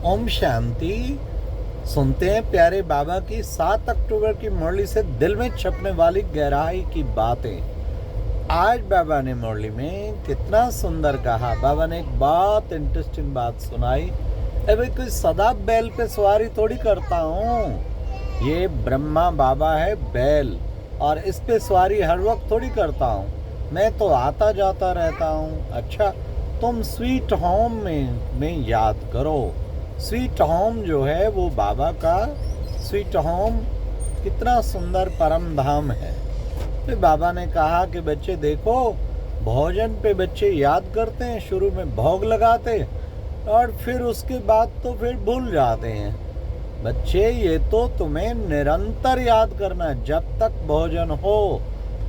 ओम शांति। सुनते हैं प्यारे बाबा की 7 अक्टूबर की मुरली से दिल में छपने वाली गहराई की बातें। आज बाबा ने मुरली में कितना सुंदर कहा। बाबा ने एक बहुत इंटरेस्टिंग बात सुनाई। अरे कोई सदा बैल पे सवारी थोड़ी करता हूँ। ये ब्रह्मा बाबा है बैल, और इस पे सवारी हर वक्त थोड़ी करता हूँ। मैं तो आता जाता रहता हूँ। अच्छा, तुम स्वीट होम में याद करो। स्वीट होम जो है वो बाबा का स्वीट होम कितना सुंदर परम धाम है। फिर बाबा ने कहा कि बच्चे देखो, भोजन पे बच्चे याद करते हैं, शुरू में भोग लगाते और फिर उसके बाद तो फिर भूल जाते हैं। बच्चे ये तो तुम्हें निरंतर याद करना है। जब तक भोजन हो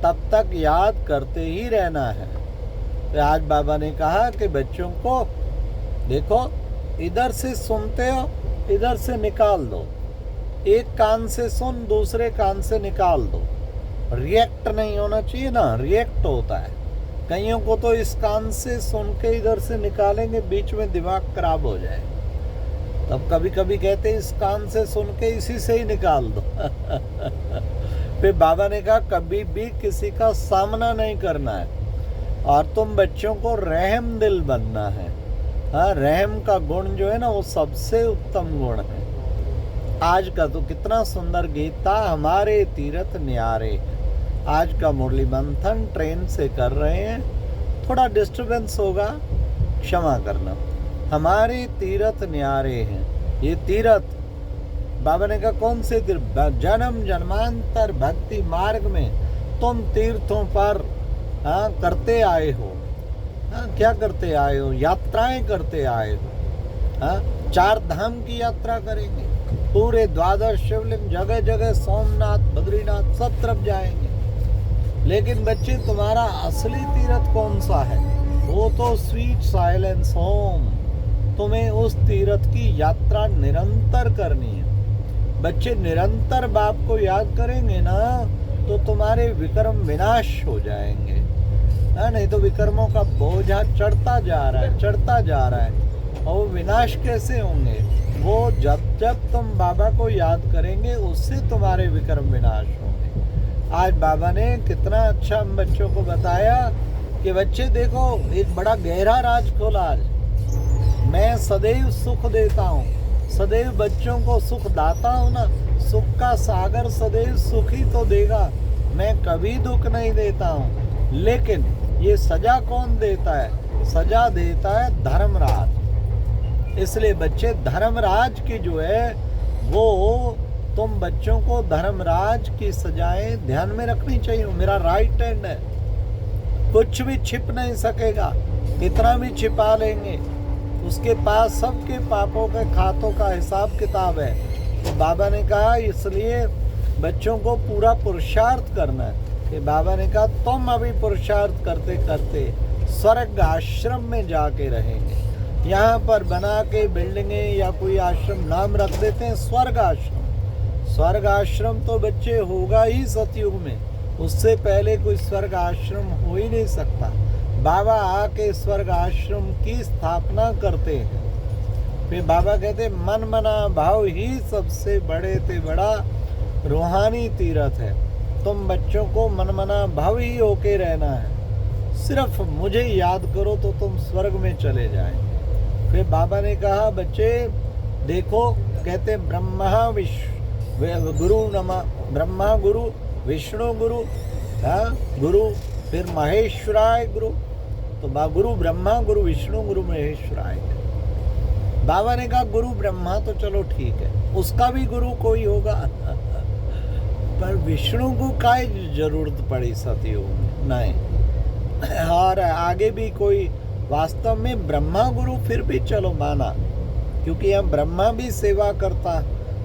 तब तक याद करते ही रहना है। तो आज बाबा ने कहा कि बच्चों को देखो, इधर से सुनते हो, इधर से निकाल दो। एक कान से सुन, दूसरे कान से निकाल दो। रिएक्ट नहीं होना चाहिए ना, रिएक्ट होता है। कईयों को तो इस कान से सुन के इधर से निकालेंगे, बीच में दिमाग खराब हो जाए। तब कभी कभी कहते इस कान से सुन के इसी से ही निकाल दो। फिर बाबा ने कहा कभी भी किसी का सामना नहीं करना है, और तुम बच्चों को रहम दिल बनना है। हाँ, रहम का गुण जो है ना वो सबसे उत्तम गुण है। आज का तो कितना सुंदर गीत था, हमारे तीरथ न्यारे। आज का मुरली मंथन ट्रेन से कर रहे हैं, थोड़ा डिस्टरबेंस होगा, क्षमा करना। हमारे तीरथ न्यारे हैं। ये तीरथ बाबा ने कहा कौन से तीर्थ? जन्म जन्मांतर भक्ति मार्ग में तुम तीर्थों पर करते आए हो। क्या करते आए हो? यात्राएं करते आए हो। 4 धाम की यात्रा करेंगे, पूरे 12 शिवलिंग, जगह जगह सोमनाथ बद्रीनाथ सब तरफ जाएंगे। लेकिन बच्चे तुम्हारा असली तीर्थ कौन सा है? वो तो स्वीट साइलेंस होम। तुम्हें उस तीर्थ की यात्रा निरंतर करनी है। बच्चे निरंतर बाप को याद करेंगे ना तो तुम्हारे विक्रम विनाश हो जाएंगे। नहीं तो विक्रमों का बोझा चढ़ता जा रहा है। और विनाश कैसे होंगे? वो जब तुम बाबा को याद करेंगे उससे तुम्हारे विक्रम विनाश होंगे। आज बाबा ने कितना अच्छा हम बच्चों को बताया कि बच्चे देखो, एक बड़ा गहरा राज खोला आज। मैं सदैव सुख देता हूँ, सदैव बच्चों को सुख दाता हूँ ना। सुख का सागर सदैव सुख ही तो देगा, मैं कभी दुख नहीं देता हूँ। लेकिन ये सजा कौन देता है? सजा देता है धर्मराज। इसलिए बच्चे धर्मराज की जो है वो तुम बच्चों को धर्मराज की सजाएं ध्यान में रखनी चाहिए। मेरा राइट हैंड है, कुछ भी छिप नहीं सकेगा। कितना भी छिपा लेंगे, उसके पास सबके पापों के खातों का हिसाब किताब है। तो बाबा ने कहा इसलिए बच्चों को पूरा पुरुषार्थ करना है। कि बाबा ने कहा तुम अभी पुरुषार्थ करते करते स्वर्ग आश्रम में जाके रहेंगे। यहाँ पर बना के बिल्डिंगे या कोई आश्रम नाम रख देते हैं स्वर्ग आश्रम। स्वर्ग आश्रम तो बच्चे होगा ही सतयुग में, उससे पहले कोई स्वर्ग आश्रम हो ही नहीं सकता। बाबा आके स्वर्ग आश्रम की स्थापना करते हैं। फिर बाबा कहते मन मना भाव ही सबसे बड़े ते बड़ा रूहानी तीर्थ है। तुम बच्चों को मनमना भाव ही होके रहना है। सिर्फ मुझे याद करो तो तुम स्वर्ग में चले जाएंगे। फिर बाबा ने कहा बच्चे देखो, कहते ब्रह्मा विष्णु गुरु नमा, ब्रह्मा गुरु विष्णु गुरु गुरु, फिर महेश्वराय गुरु। तो गुरु ब्रह्मा गुरु विष्णु गुरु महेश्वराय। बाबा ने कहा गुरु ब्रह्मा तो चलो ठीक है, उसका भी गुरु कोई होगा, पर विष्णु को काय जरूरत पड़ी सतयुग में? नहीं। और आगे भी कोई वास्तव में ब्रह्मा गुरु फिर भी चलो माना, क्योंकि यहाँ ब्रह्मा भी सेवा करता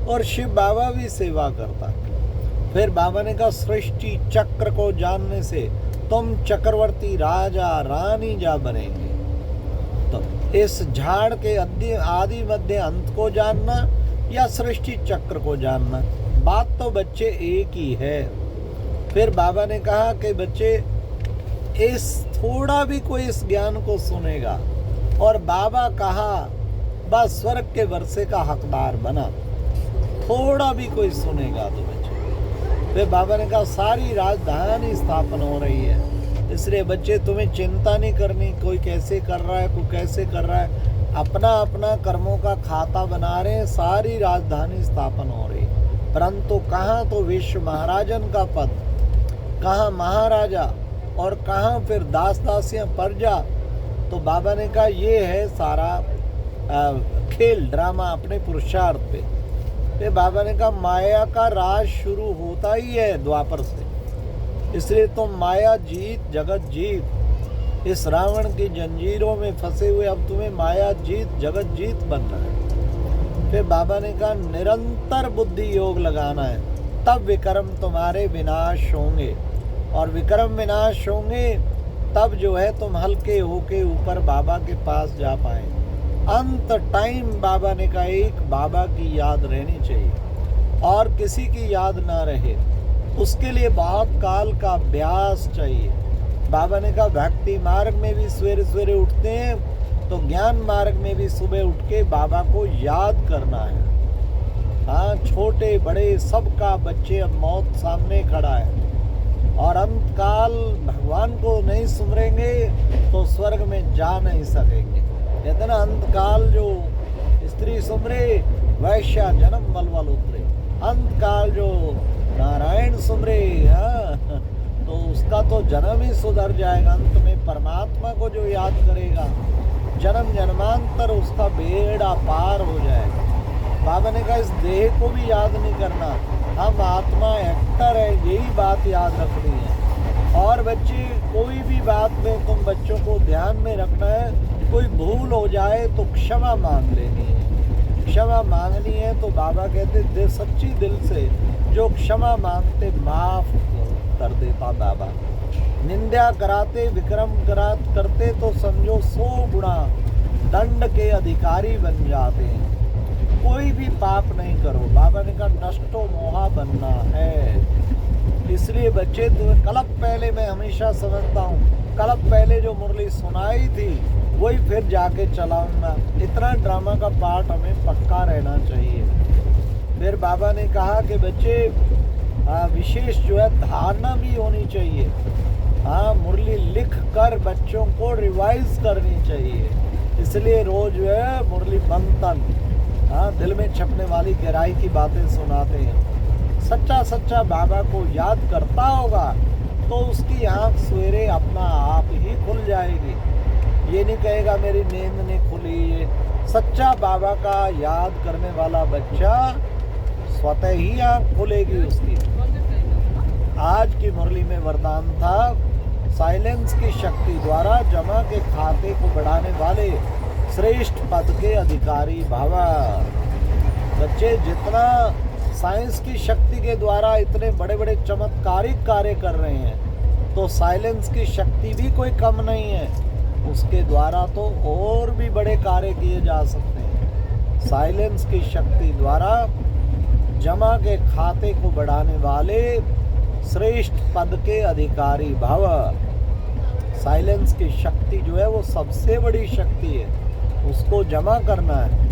और शिव बाबा भी सेवा करता। फिर बाबा ने कहा सृष्टि चक्र को जानने से तुम चक्रवर्ती राजा रानी जा बनेंगे। तो इस झाड़ के आदि मध्य अंत को जानना या सृष्टि चक्र को जानना, बात तो बच्चे एक ही है। फिर बाबा ने कहा कि बच्चे इस थोड़ा भी कोई इस ज्ञान को सुनेगा और बाबा कहा बस स्वर्ग के वर्षे का हकदार बना, थोड़ा भी कोई सुनेगा तो बच्चे। फिर बाबा ने कहा सारी राजधानी स्थापन हो रही है, इसलिए बच्चे तुम्हें चिंता नहीं करनी कोई कैसे कर रहा है, कोई कैसे कर रहा है, अपना अपना कर्मों का खाता बना रहे हैं, सारी राजधानी स्थापन हो रही है। परंतु कहाँ तो विश्व महाराजन का पद, कहाँ महाराजा और कहाँ फिर दास दासियाँ प्रजा। तो बाबा ने कहा ये है सारा खेल ड्रामा अपने पुरुषार्थ पे। फिर बाबा ने कहा माया का राज शुरू होता ही है द्वापर से, इसलिए तुम माया जीत जगत जीत, इस रावण की जंजीरों में फंसे हुए अब तुम्हें माया जीत जगत जीत बनना है। फिर बाबा ने कहा निरंतर बुद्धि योग लगाना है, तब विक्रम तुम्हारे विनाश होंगे, और विक्रम विनाश होंगे तब जो है तुम हल्के होके ऊपर बाबा के पास जा पाए। अंत टाइम बाबा ने कहा एक बाबा की याद रहनी चाहिए और किसी की याद ना रहे, उसके लिए बहुत काल का अभ्यास चाहिए। बाबा ने कहा भक्ति मार्ग में भी सवेरे सवेरे उठते हैं, तो ज्ञान मार्ग में भी सुबह उठ के बाबा को याद करना है। हाँ, छोटे बड़े सबका बच्चे, अब मौत सामने खड़ा है और अंतकाल भगवान को नहीं सुमरेंगे तो स्वर्ग में जा नहीं सकेंगे। कहते ना अंतकाल जो स्त्री सुमरे वैश्या जन्म मलवल उतरे, अंतकाल जो नारायण सुमरे तो उसका तो जन्म ही सुधर जाएगा। अंत में परमात्मा को जो याद करेगा जन्म जन्मांतर उसका बेड़ा पार हो जाएगा। बाबा ने कहा इस देह को भी याद नहीं करना, हम आत्मा एक्टर है, यही बात याद रखनी है। और बच्चे कोई भी बात में तुम बच्चों को ध्यान में रखना है, कोई भूल हो जाए तो क्षमा मांग लेनी है। क्षमा मांगनी है तो बाबा कहते सच्ची दिल से जो क्षमा मांगते माफ कर देता बाबा। निंदा कराते विक्रम करते तो समझो 100 गुना दंड के अधिकारी बन जाते हैं। कोई भी पाप नहीं करो, बाबा ने कहा नष्टो मोहा बनना है। इसलिए बच्चे तुम्हें कल्प पहले, मैं हमेशा समझता हूँ कल्प पहले जो मुरली सुनाई थी वही फिर जाके चलाऊंगा। इतना ड्रामा का पार्ट हमें पक्का रहना चाहिए। फिर बाबा ने कहा कि बच्चे विशेष जो है धारणा भी होनी चाहिए। हाँ, मुरली लिख कर बच्चों को रिवाइज करनी चाहिए। इसलिए रोज जो है मुरली मंथन, हाँ, दिल में छपने वाली गहराई की बातें सुनाते हैं। सच्चा सच्चा बाबा को याद करता होगा तो उसकी आँख सवेरे अपना आप ही खुल जाएगी। ये नहीं कहेगा मेरी नींद नहीं खुली। सच्चा बाबा का याद करने वाला बच्चा स्वतः ही आँख खुलेगी उसकी। आज की मुरली में वरदान था साइलेंस की शक्ति द्वारा जमा के खाते को बढ़ाने वाले श्रेष्ठ पद के अधिकारी भावा। बच्चे जितना साइंस की शक्ति के द्वारा इतने बड़े बड़े चमत्कारिक कार्य कर रहे हैं तो साइलेंस की शक्ति भी कोई कम नहीं है, उसके द्वारा तो और भी बड़े कार्य किए जा सकते हैं। साइलेंस की शक्ति द्वारा जमा के खाते को बढ़ाने वाले श्रेष्ठ पद के अधिकारी भव। साइलेंस की शक्ति जो है वो सबसे बड़ी शक्ति है, उसको जमा करना है।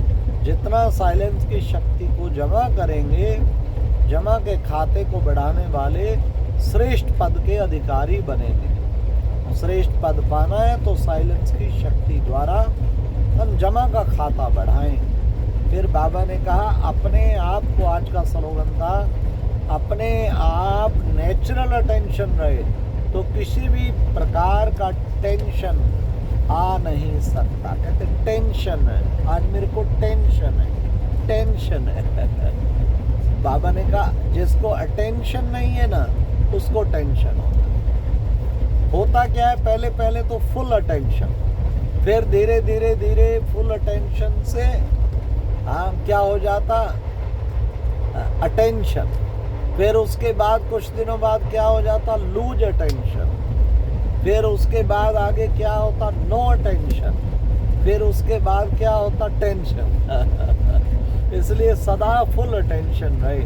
जितना साइलेंस की शक्ति को जमा करेंगे, जमा के खाते को बढ़ाने वाले श्रेष्ठ पद के अधिकारी बनेंगे। श्रेष्ठ पद पाना है तो साइलेंस की शक्ति द्वारा हम जमा का खाता बढ़ाएं। फिर बाबा ने कहा अपने आप को, आज का स्लोगन था अपने आप नेचुरल अटेंशन रहे तो किसी भी प्रकार का टेंशन आ नहीं सकता। कहते टेंशन है, आज मेरे को टेंशन है, टेंशन है। बाबा ने कहा जिसको अटेंशन नहीं है ना उसको टेंशन होता क्या है, पहले पहले तो फुल अटेंशन, फिर धीरे धीरे धीरे फुल अटेंशन से क्या हो जाता अटेंशन, फिर उसके बाद कुछ दिनों बाद क्या हो जाता लूज अटेंशन, फिर उसके बाद आगे क्या होता नो अटेंशन, फिर उसके बाद क्या होता टेंशन। इसलिए सदा फुल अटेंशन रहे।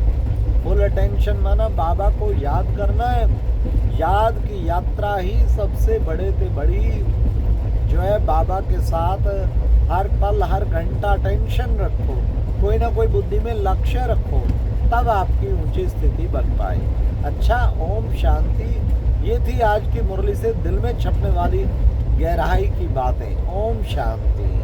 फुल अटेंशन माना बाबा को याद करना है। याद की यात्रा ही सबसे बड़े से बड़ी जो है बाबा के साथ हर पल हर घंटा टेंशन रखो, कोई ना कोई बुद्धि में लक्ष्य रखो, तब आपकी ऊंची स्थिति बन पाए। अच्छा, ओम शांति। ये थी आज की मुरली से दिल में छपने वाली गहराई की बातें। ओम शांति।